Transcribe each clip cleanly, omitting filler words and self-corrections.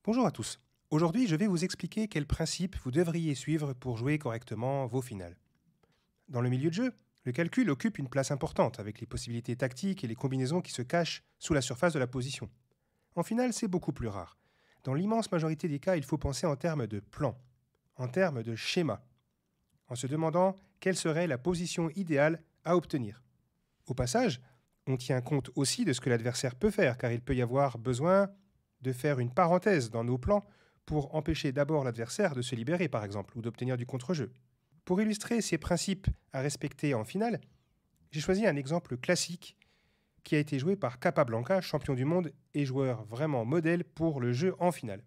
Bonjour à tous. Aujourd'hui, je vais vous expliquer quels principes vous devriez suivre pour jouer correctement vos finales. Dans le milieu de jeu, le calcul occupe une place importante avec les possibilités tactiques et les combinaisons qui se cachent sous la surface de la position. En finale, c'est beaucoup plus rare. Dans l'immense majorité des cas, il faut penser en termes de plan, en termes de schéma, en se demandant quelle serait la position idéale à obtenir. Au passage, on tient compte aussi de ce que l'adversaire peut faire, car il peut y avoir besoin de faire une parenthèse dans nos plans pour empêcher d'abord l'adversaire de se libérer, par exemple, ou d'obtenir du contre-jeu. Pour illustrer ces principes à respecter en finale, j'ai choisi un exemple classique qui a été joué par Capablanca, champion du monde et joueur vraiment modèle pour le jeu en finale.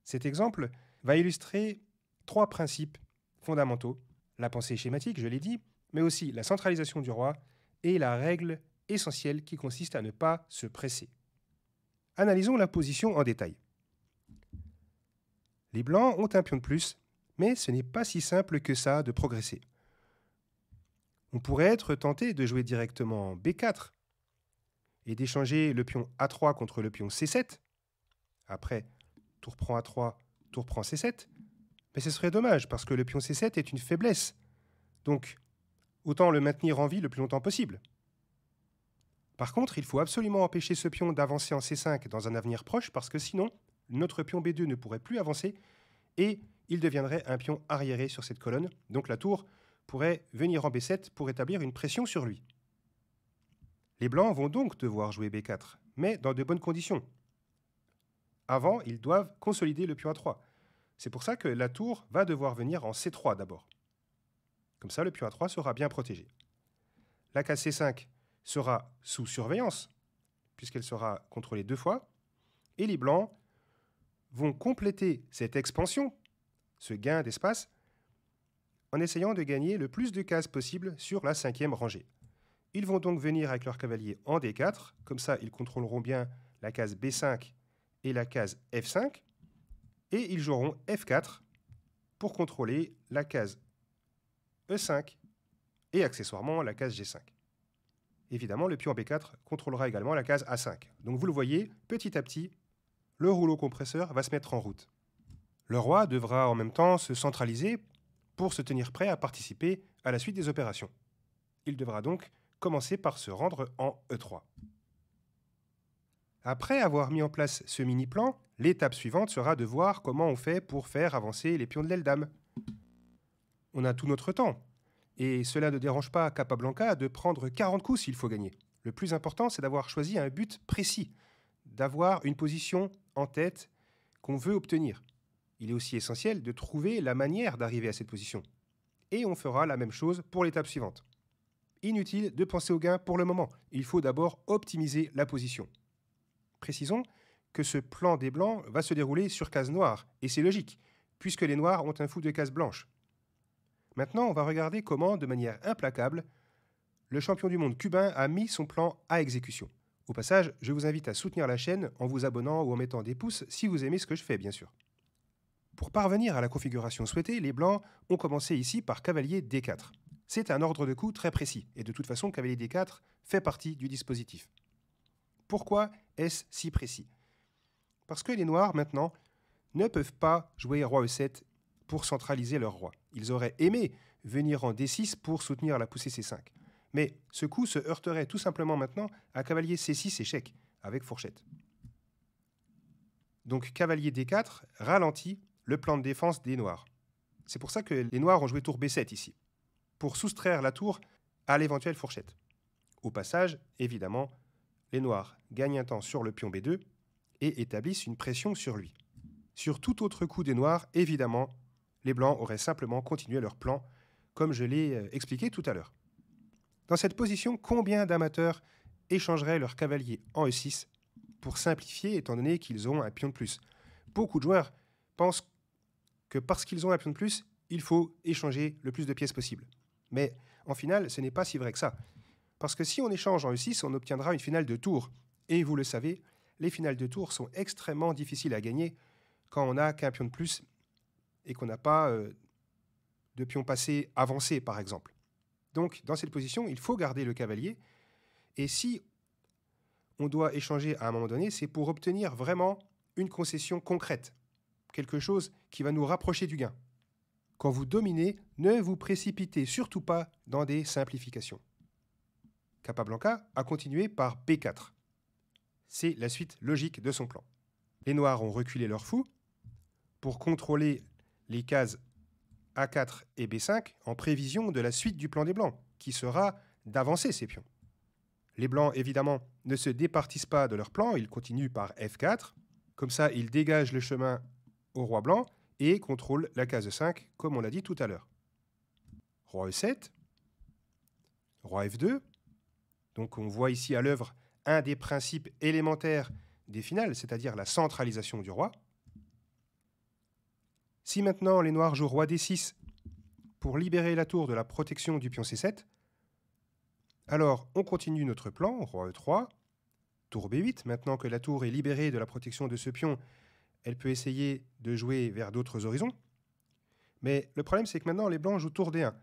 Cet exemple va illustrer trois principes fondamentaux: la pensée schématique, je l'ai dit, mais aussi la centralisation du roi et la règle essentielle qui consiste à ne pas se presser. Analysons la position en détail. Les blancs ont un pion de plus, mais ce n'est pas si simple que ça de progresser. On pourrait être tenté de jouer directement B4 et d'échanger le pion A3 contre le pion C7. Après, tour prend A3, tour prend C7. Mais ce serait dommage parce que le pion C7 est une faiblesse. Donc, autant le maintenir en vie le plus longtemps possible. Par contre, il faut absolument empêcher ce pion d'avancer en C5 dans un avenir proche parce que sinon, notre pion B2 ne pourrait plus avancer et il deviendrait un pion arriéré sur cette colonne. Donc la tour pourrait venir en B7 pour établir une pression sur lui. Les blancs vont donc devoir jouer B4, mais dans de bonnes conditions. Avant, ils doivent consolider le pion A3. C'est pour ça que la tour va devoir venir en C3 d'abord. Comme ça, le pion A3 sera bien protégé. La case C5 sera sous surveillance, puisqu'elle sera contrôlée deux fois, et les blancs vont compléter cette expansion, ce gain d'espace, en essayant de gagner le plus de cases possible sur la cinquième rangée. Ils vont donc venir avec leur cavalier en D4, comme ça ils contrôleront bien la case B5 et la case F5, et ils joueront F4 pour contrôler la case E5 et accessoirement la case G5. Évidemment, le pion B4 contrôlera également la case A5. Donc vous le voyez, petit à petit, le rouleau compresseur va se mettre en route. Le roi devra en même temps se centraliser pour se tenir prêt à participer à la suite des opérations. Il devra donc commencer par se rendre en E3. Après avoir mis en place ce mini-plan, l'étape suivante sera de voir comment on fait pour faire avancer les pions de l'aile dame. On a tout notre temps, et cela ne dérange pas Capablanca de prendre 40 coups s'il faut gagner. Le plus important, c'est d'avoir choisi un but précis, d'avoir une position en tête qu'on veut obtenir. Il est aussi essentiel de trouver la manière d'arriver à cette position. Et on fera la même chose pour l'étape suivante. Inutile de penser au gain pour le moment. Il faut d'abord optimiser la position. Précisons que ce plan des blancs va se dérouler sur case noire, et c'est logique, puisque les noirs ont un fou de case blanche. Maintenant, on va regarder comment, de manière implacable, le champion du monde cubain a mis son plan à exécution. Au passage, je vous invite à soutenir la chaîne en vous abonnant ou en mettant des pouces si vous aimez ce que je fais, bien sûr. Pour parvenir à la configuration souhaitée, les blancs ont commencé ici par cavalier D4. C'est un ordre de coup très précis, et de toute façon, cavalier D4 fait partie du dispositif. Pourquoi est-ce si précis? Parce que les noirs, maintenant, ne peuvent pas jouer roi E7 pour centraliser leur roi. Ils auraient aimé venir en D6 pour soutenir la poussée C5. Mais ce coup se heurterait tout simplement maintenant à cavalier C6 échec, avec fourchette. Donc cavalier D4 ralentit le plan de défense des noirs. C'est pour ça que les noirs ont joué tour B7 ici, pour soustraire la tour à l'éventuelle fourchette. Au passage, évidemment, les noirs gagnent un temps sur le pion B2 et établissent une pression sur lui. Sur tout autre coup des noirs, évidemment, les blancs auraient simplement continué leur plan, comme je l'ai expliqué tout à l'heure. Dans cette position, combien d'amateurs échangeraient leur cavalier en E6 pour simplifier, étant donné qu'ils ont un pion de plus? Beaucoup de joueurs pensent que parce qu'ils ont un pion de plus, il faut échanger le plus de pièces possible. Mais en finale, ce n'est pas si vrai que ça. Parce que si on échange en E6, on obtiendra une finale de tour. Et vous le savez, les finales de tour sont extrêmement difficiles à gagner quand on n'a qu'un pion de plus et qu'on n'a pas de pion passé avancé, par exemple. Donc, dans cette position, il faut garder le cavalier. Et si on doit échanger à un moment donné, c'est pour obtenir vraiment une concession concrète, quelque chose qui va nous rapprocher du gain. Quand vous dominez, ne vous précipitez surtout pas dans des simplifications. Capablanca a continué par B4. C'est la suite logique de son plan. Les noirs ont reculé leur fou pour contrôler les cases A4 et B5 en prévision de la suite du plan des blancs, qui sera d'avancer ces pions. Les blancs, évidemment, ne se départissent pas de leur plan, ils continuent par F4. Comme ça, ils dégagent le chemin au roi blanc et contrôlent la case 5, comme on l'a dit tout à l'heure. Roi E7, roi F2. Donc on voit ici à l'œuvre un des principes élémentaires des finales, c'est-à-dire la centralisation du roi. Si maintenant les noirs jouent roi D6 pour libérer la tour de la protection du pion C7, alors on continue notre plan, roi E3, tour B8. Maintenant que la tour est libérée de la protection de ce pion, elle peut essayer de jouer vers d'autres horizons. Mais le problème, c'est que maintenant les blancs jouent tour D1.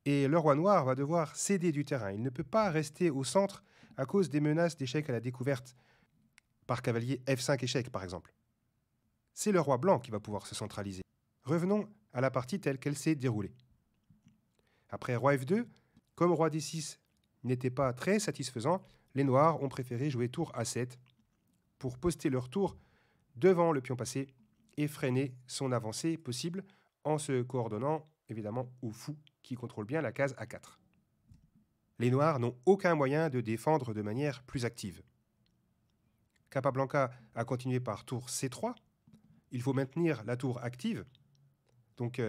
Et le roi noir va devoir céder du terrain. Il ne peut pas rester au centre à cause des menaces d'échec à la découverte par cavalier F5 échec, par exemple. C'est le roi blanc qui va pouvoir se centraliser. Revenons à la partie telle qu'elle s'est déroulée. Après roi F2, comme roi D6 n'était pas très satisfaisant, les noirs ont préféré jouer tour A7 pour poster leur tour devant le pion passé et freiner son avancée possible en se coordonnant évidemment au fou qui contrôle bien la case A4. Les noirs n'ont aucun moyen de défendre de manière plus active. Capablanca a continué par tour C3. Il faut maintenir la tour active. Donc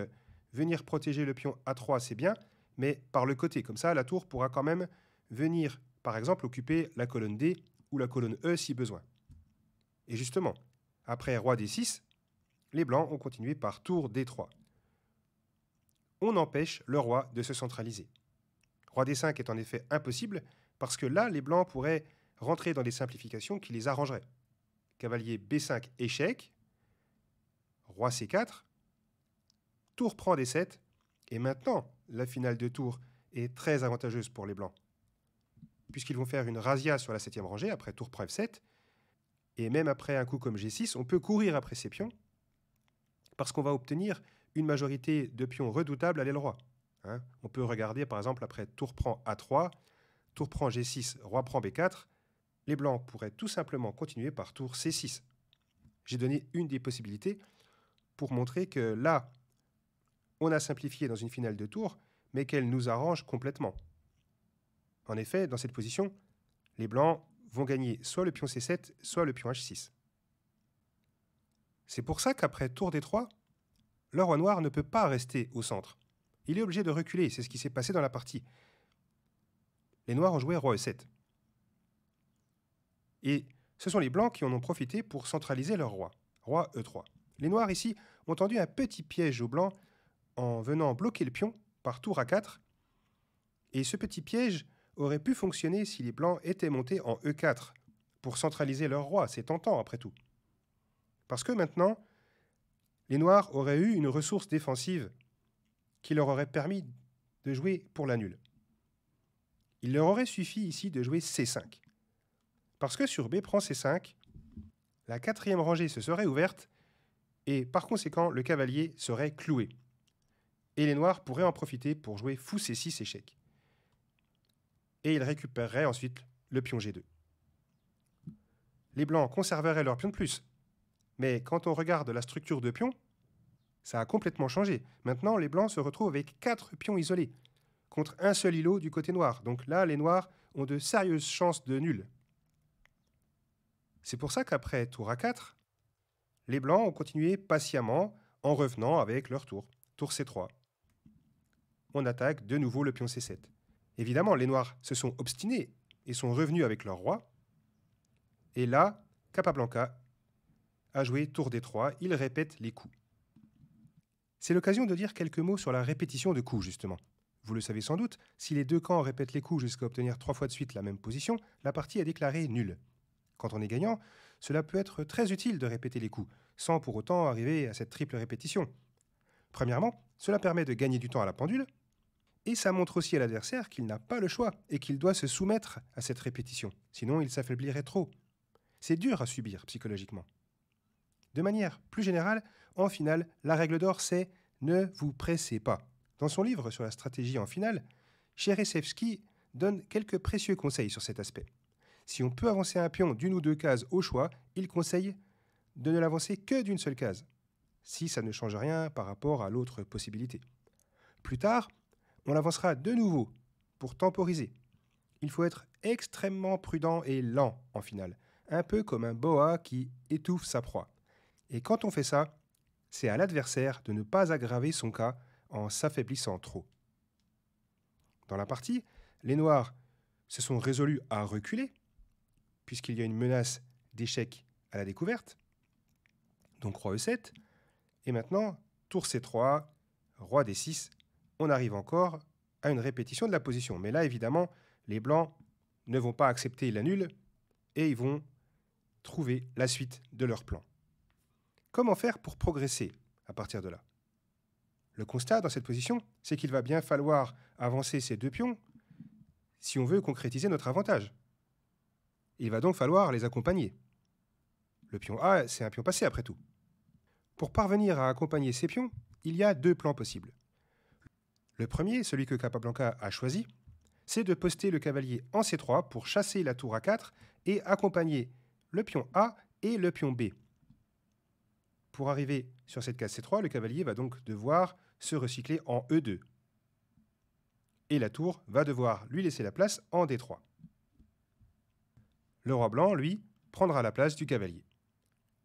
venir protéger le pion A3, c'est bien, mais par le côté. Comme ça, la tour pourra quand même venir, par exemple, occuper la colonne D ou la colonne E si besoin. Et justement, après roi D6, les blancs ont continué par tour D3. On empêche le roi de se centraliser. Roi D5 est en effet impossible parce que là, les blancs pourraient rentrer dans des simplifications qui les arrangeraient. Cavalier B5 échec, roi C4, tour prend D7, et maintenant, la finale de tour est très avantageuse pour les blancs, puisqu'ils vont faire une razzia sur la 7e rangée après tour prend F7, et même après un coup comme G6, on peut courir après ces pions, parce qu'on va obtenir une majorité de pions redoutables à l'aile roi. On peut regarder par exemple après tour prend A3, tour prend G6, roi prend B4, les blancs pourraient tout simplement continuer par tour C6. J'ai donné une des possibilités pour montrer que là, on a simplifié dans une finale de tour, mais qu'elle nous arrange complètement. En effet, dans cette position, les blancs vont gagner soit le pion C7, soit le pion H6. C'est pour ça qu'après tour D3, le roi noir ne peut pas rester au centre. Il est obligé de reculer, c'est ce qui s'est passé dans la partie. Les noirs ont joué roi E7. Et ce sont les blancs qui en ont profité pour centraliser leur roi, roi E3. Les noirs ici ont tendu un petit piège aux blancs en venant bloquer le pion par tour A4. Et ce petit piège aurait pu fonctionner si les blancs étaient montés en E4 pour centraliser leur roi. C'est tentant après tout. Parce que maintenant, les noirs auraient eu une ressource défensive qui leur aurait permis de jouer pour la nulle. Il leur aurait suffi ici de jouer C5. Parce que sur B prend C5, la 4e rangée se serait ouverte et par conséquent, le cavalier serait cloué. Et les noirs pourraient en profiter pour jouer fou C6 échec. Et ils récupéreraient ensuite le pion G2. Les blancs conserveraient leur pion de plus. Mais quand on regarde la structure de pions, ça a complètement changé. Maintenant, les blancs se retrouvent avec 4 pions isolés, contre un seul îlot du côté noir. Donc là, les noirs ont de sérieuses chances de nul. C'est pour ça qu'après tour A4, les blancs ont continué patiemment en revenant avec leur tour. Tour C3. On attaque de nouveau le pion C7. Évidemment, les noirs se sont obstinés et sont revenus avec leur roi. Et là, Capablanca a joué tour D3. Il répète les coups. C'est l'occasion de dire quelques mots sur la répétition de coups, justement. Vous le savez sans doute, si les deux camps répètent les coups jusqu'à obtenir 3 fois de suite la même position, la partie est déclarée nulle. Quand on est gagnant, cela peut être très utile de répéter les coups, sans pour autant arriver à cette triple répétition. Premièrement, cela permet de gagner du temps à la pendule, et ça montre aussi à l'adversaire qu'il n'a pas le choix et qu'il doit se soumettre à cette répétition, sinon il s'affaiblirait trop. C'est dur à subir psychologiquement. De manière plus générale, en finale, la règle d'or, c'est « ne vous pressez pas ». Dans son livre sur la stratégie en finale, Cheressevski donne quelques précieux conseils sur cet aspect. Si on peut avancer un pion d'une ou deux cases au choix, il conseille de ne l'avancer que d'une seule case, si ça ne change rien par rapport à l'autre possibilité. Plus tard, on l'avancera de nouveau pour temporiser. Il faut être extrêmement prudent et lent en finale, un peu comme un boa qui étouffe sa proie. Et quand on fait ça, c'est à l'adversaire de ne pas aggraver son cas en s'affaiblissant trop. Dans la partie, les noirs se sont résolus à reculer, puisqu'il y a une menace d'échec à la découverte. Donc roi E7, et maintenant, tour C3, roi D6, on arrive encore à une répétition de la position. Mais là, évidemment, les blancs ne vont pas accepter l'annul et ils vont trouver la suite de leur plan. Comment faire pour progresser à partir de là? Le constat dans cette position, c'est qu'il va bien falloir avancer ces deux pions si on veut concrétiser notre avantage. Il va donc falloir les accompagner. Le pion A, c'est un pion passé après tout. Pour parvenir à accompagner ces pions, il y a deux plans possibles. Le premier, celui que Capablanca a choisi, c'est de poster le cavalier en C3 pour chasser la tour A4 et accompagner le pion A et le pion B. Pour arriver sur cette case C3, le cavalier va donc devoir se recycler en E2. Et la tour va devoir lui laisser la place en D3. Le roi blanc, lui, prendra la place du cavalier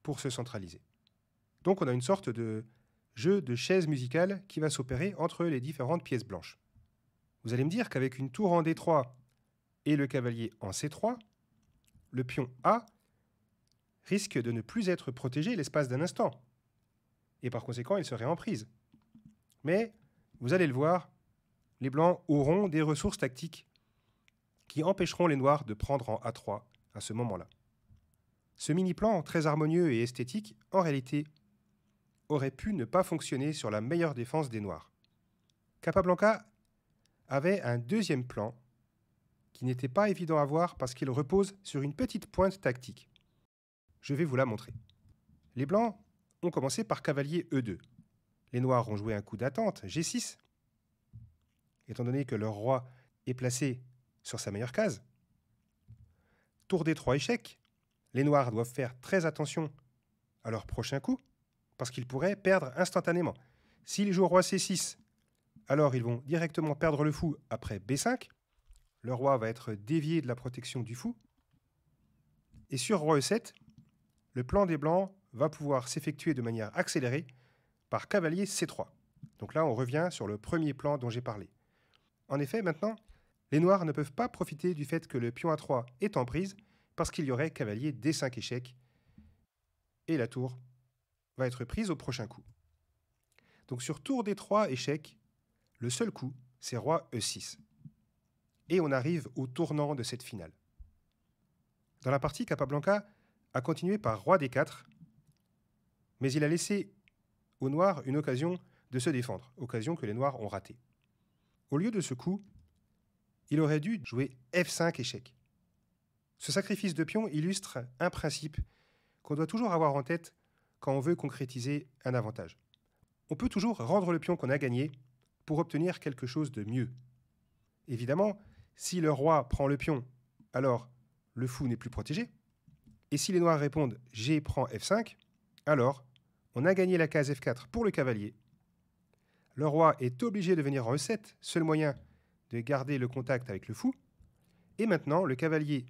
pour se centraliser. Donc on a une sorte de jeu de chaises musicales qui va s'opérer entre les différentes pièces blanches. Vous allez me dire qu'avec une tour en D3 et le cavalier en C3, le pion A risque de ne plus être protégé l'espace d'un instant. Et par conséquent, il serait en prise. Mais, vous allez le voir, les blancs auront des ressources tactiques qui empêcheront les noirs de prendre en A3 à ce moment-là. Ce mini-plan, très harmonieux et esthétique, en réalité, aurait pu ne pas fonctionner sur la meilleure défense des noirs. Capablanca avait un deuxième plan qui n'était pas évident à voir parce qu'il repose sur une petite pointe tactique. Je vais vous la montrer. Les blancs ont commencé par cavalier E2. Les noirs ont joué un coup d'attente, G6. Étant donné que leur roi est placé sur sa meilleure case. Tour D3 échec. Les noirs doivent faire très attention à leur prochain coup, parce qu'ils pourraient perdre instantanément. S'ils jouent roi C6, alors ils vont directement perdre le fou après B5. Le roi va être dévié de la protection du fou. Et sur roi E7, le plan des blancs va pouvoir s'effectuer de manière accélérée par cavalier C3. Donc là, on revient sur le premier plan dont j'ai parlé. En effet, maintenant, les noirs ne peuvent pas profiter du fait que le pion A3 est en prise parce qu'il y aurait cavalier D5 échec et la tour va être prise au prochain coup. Donc sur tour D3 échec, le seul coup, c'est roi E6. Et on arrive au tournant de cette finale. Dans la partie, Capablanca a continué par roi D4, mais il a laissé aux noirs une occasion de se défendre, occasion que les noirs ont ratée. Au lieu de ce coup, il aurait dû jouer F5 échec. Ce sacrifice de pion illustre un principe qu'on doit toujours avoir en tête quand on veut concrétiser un avantage. On peut toujours rendre le pion qu'on a gagné pour obtenir quelque chose de mieux. Évidemment, si le roi prend le pion, alors le fou n'est plus protégé. Et si les noirs répondent « G prend F5 », alors on a gagné la case F4 pour le cavalier. Le roi est obligé de venir en E7, seul moyen de garder le contact avec le fou. Et maintenant, le cavalier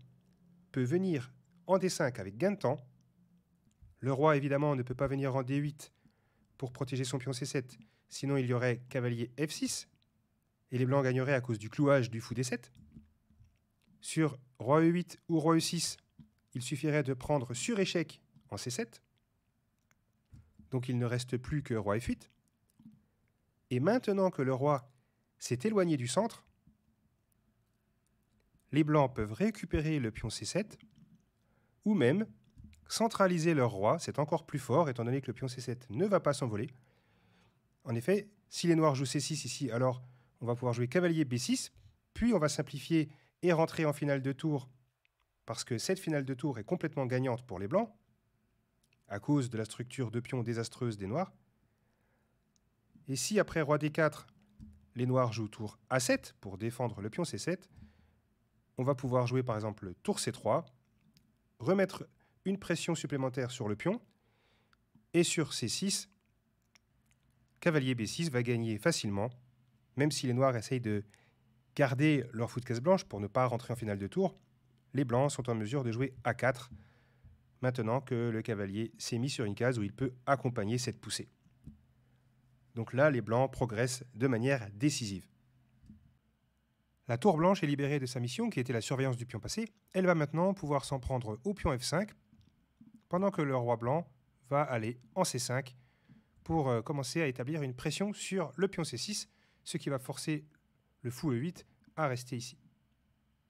peut venir en D5 avec gain de temps. Le roi, évidemment, ne peut pas venir en D8 pour protéger son pion C7, sinon il y aurait cavalier F6, et les blancs gagneraient à cause du clouage du fou D7. Sur roi E8 ou roi E6, il suffirait de prendre sur échec en C7. Donc il ne reste plus que roi F8. Et maintenant que le roi s'est éloigné du centre, les blancs peuvent récupérer le pion C7, ou même centraliser leur roi, c'est encore plus fort, étant donné que le pion C7 ne va pas s'envoler. En effet, si les noirs jouent C6 ici, alors on va pouvoir jouer cavalier B6, puis on va simplifier et rentrer en finale de tour, parce que cette finale de tour est complètement gagnante pour les blancs. à cause de la structure de pions désastreuse des noirs. Et si après roi D4, les noirs jouent tour A7 pour défendre le pion C7, on va pouvoir jouer par exemple tour C3, remettre une pression supplémentaire sur le pion, et sur C6, cavalier B6 va gagner facilement, même si les noirs essayent de garder leur fou de case blanche pour ne pas rentrer en finale de tour. Les blancs sont en mesure de jouer A4, maintenant que le cavalier s'est mis sur une case où il peut accompagner cette poussée. Donc là, les blancs progressent de manière décisive. La tour blanche est libérée de sa mission, qui était la surveillance du pion passé. Elle va maintenant pouvoir s'en prendre au pion F5, pendant que le roi blanc va aller en C5 pour commencer à établir une pression sur le pion C6, ce qui va forcer le fou E8 à rester ici.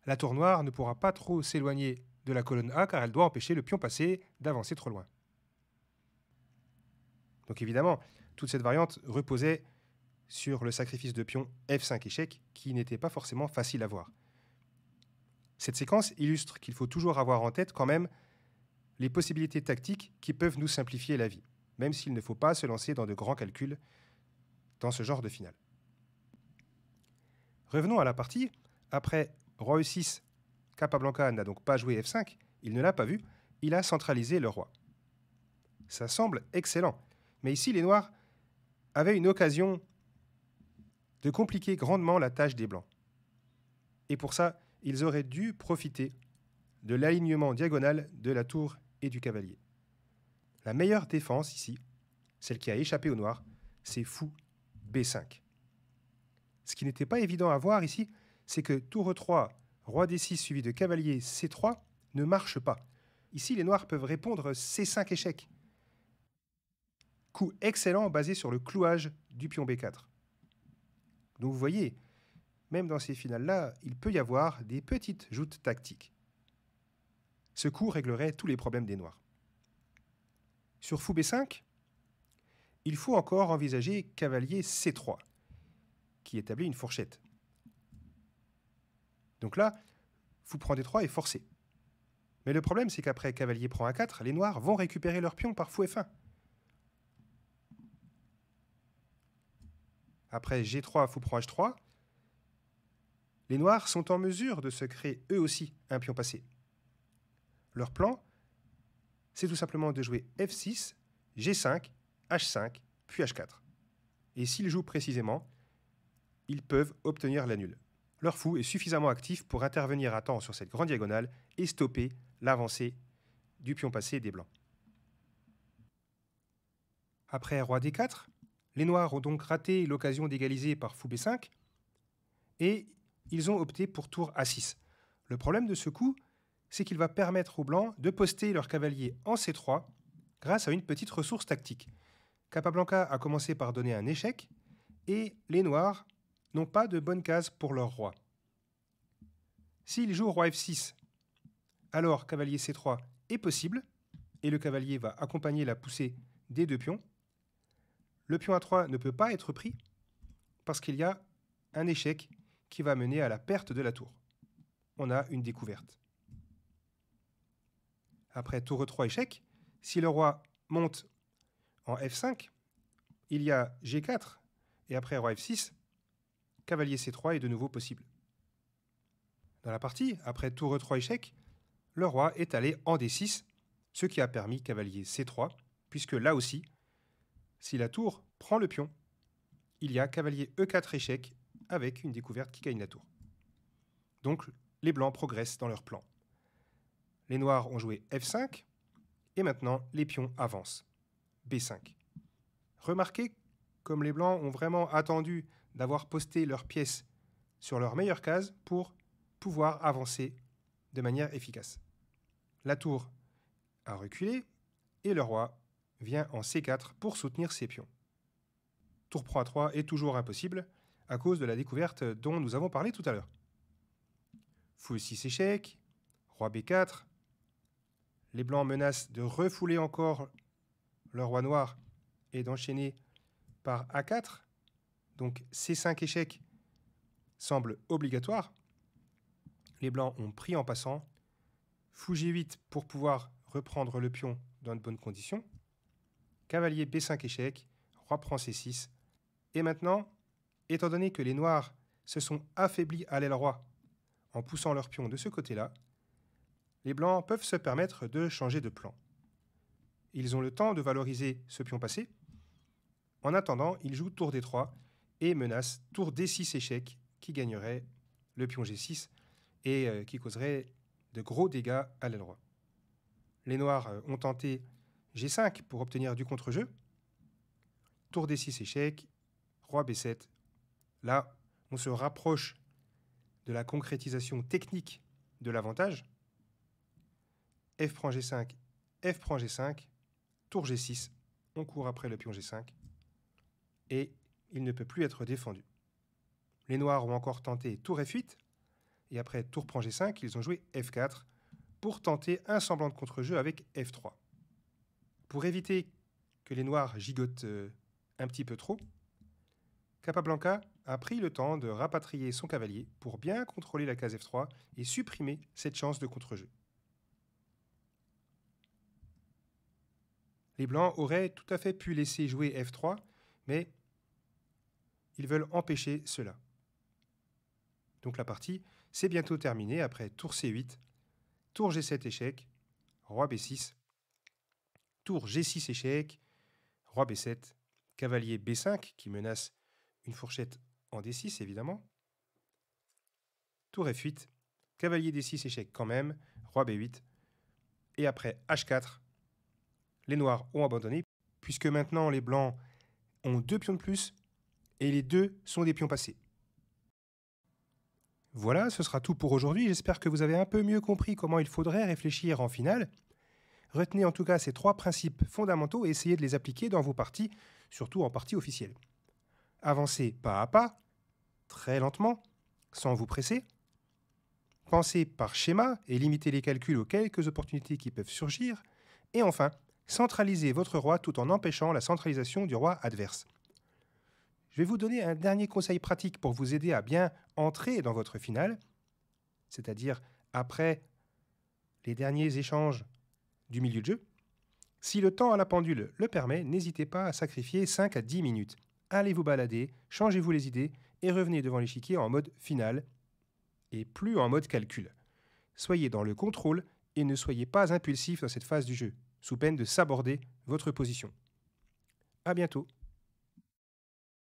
La tour noire ne pourra pas trop s'éloigner de la colonne A, car elle doit empêcher le pion passé d'avancer trop loin. Donc évidemment, toute cette variante reposait sur le sacrifice de pion F5 échec, qui n'était pas forcément facile à voir. Cette séquence illustre qu'il faut toujours avoir en tête quand même les possibilités tactiques qui peuvent nous simplifier la vie, même s'il ne faut pas se lancer dans de grands calculs dans ce genre de finale. Revenons à la partie. Après roi E6, Capablanca n'a donc pas joué F5, il ne l'a pas vu, il a centralisé le roi. Ça semble excellent, mais ici les noirs avaient une occasion de compliquer grandement la tâche des blancs. Et pour ça, ils auraient dû profiter de l'alignement diagonal de la tour et du cavalier. La meilleure défense ici, celle qui a échappé aux noirs, c'est fou B5. Ce qui n'était pas évident à voir ici, c'est que tour E3, roi D6 suivi de cavalier C3 ne marche pas. Ici, les noirs peuvent répondre C5 échec. Coup excellent basé sur le clouage du pion B4. Donc vous voyez, même dans ces finales-là, il peut y avoir des petites joutes tactiques. Ce coup réglerait tous les problèmes des noirs. Sur fou B5, il faut encore envisager cavalier C3, qui établit une fourchette. Donc là, fou prend D3 est forcé. Mais le problème, c'est qu'après cavalier prend A4, les noirs vont récupérer leur pion par fou F1. Après G3, fou prend H3, les noirs sont en mesure de se créer eux aussi un pion passé. Leur plan, c'est tout simplement de jouer F6, G5, H5, puis H4. Et s'ils jouent précisément, ils peuvent obtenir la nulle. Leur fou est suffisamment actif pour intervenir à temps sur cette grande diagonale et stopper l'avancée du pion passé des blancs. Après roi D4, les noirs ont donc raté l'occasion d'égaliser par fou B5 et ils ont opté pour tour A6. Le problème de ce coup, c'est qu'il va permettre aux blancs de poster leur cavalier en C3 grâce à une petite ressource tactique. Capablanca a commencé par donner un échec et les noirs n'ont pas de bonne case pour leur roi. S'ils jouent roi F6, alors cavalier C3 est possible et le cavalier va accompagner la poussée des deux pions. Le pion A3 ne peut pas être pris parce qu'il y a un échec qui va mener à la perte de la tour. On a une découverte. Après tour E3 échec, si le roi monte en F5, il y a G4 et après roi F6, cavalier C3 est de nouveau possible. Dans la partie, après tour E3 échec, le roi est allé en D6, ce qui a permis cavalier C3, puisque là aussi, si la tour prend le pion, il y a cavalier E4 échec avec une découverte qui gagne la tour. Donc, les blancs progressent dans leur plan. Les noirs ont joué F5, et maintenant, les pions avancent. B5. Remarquez comme les blancs ont vraiment attendu d'avoir posté leurs pièces sur leur meilleure case pour pouvoir avancer de manière efficace. La tour a reculé, et le roi vient en C4 pour soutenir ses pions. Tour prend A3 est toujours impossible à cause de la découverte dont nous avons parlé tout à l'heure. Fou E6 échec, roi B4. Les blancs menacent de refouler encore le roi noir et d'enchaîner par A4. Donc C5 échec semble obligatoire. Les blancs ont pris en passant. Fou G8 pour pouvoir reprendre le pion dans de bonnes conditions. cavalier B5 échec, roi prend C6. Et maintenant, étant donné que les noirs se sont affaiblis à l'aile roi en poussant leur pion de ce côté-là, les blancs peuvent se permettre de changer de plan. Ils ont le temps de valoriser ce pion passé. En attendant, ils jouent tour D3 et menacent tour D6 échec qui gagnerait le pion G6 et qui causerait de gros dégâts à l'aile roi. Les noirs ont tenté G5 pour obtenir du contre-jeu. Tour D6 échec, roi B7. Là, on se rapproche de la concrétisation technique de l'avantage. F prend G5, F prend G5, tour G6, on court après le pion G5, et il ne peut plus être défendu. Les noirs ont encore tenté tour F8, et après tour prend G5, ils ont joué F4 pour tenter un semblant de contre-jeu avec F3. Pour éviter que les noirs gigotent un petit peu trop, Capablanca a pris le temps de rapatrier son cavalier pour bien contrôler la case F3 et supprimer cette chance de contre-jeu. Les blancs auraient tout à fait pu laisser jouer F3, mais ils veulent empêcher cela. Donc la partie, c'est bientôt terminée après tour C8, tour G7 échec, roi B6, tour G6 échec, roi B7, cavalier B5 qui menace une fourchette en D6 évidemment, tour F8, cavalier D6 échec quand même, roi B8, et après H4, les noirs ont abandonné, puisque maintenant les blancs ont 2 pions de plus, et les 2 sont des pions passés. Voilà, ce sera tout pour aujourd'hui. J'espère que vous avez un peu mieux compris comment il faudrait réfléchir en finale. Retenez en tout cas ces 3 principes fondamentaux et essayez de les appliquer dans vos parties, surtout en partie officielle. Avancez pas à pas, très lentement, sans vous presser. Pensez par schéma et limitez les calculs aux quelques opportunités qui peuvent surgir. Et enfin, centralisez votre roi tout en empêchant la centralisation du roi adverse. Je vais vous donner un dernier conseil pratique pour vous aider à bien entrer dans votre finale, c'est-à-dire après les derniers échanges du milieu de jeu. Si le temps à la pendule le permet, n'hésitez pas à sacrifier 5 à 10 minutes. Allez vous balader, changez-vous les idées et revenez devant l'échiquier en mode finale et plus en mode calcul. Soyez dans le contrôle et ne soyez pas impulsif dans cette phase du jeu, sous peine de saborder votre position. À bientôt.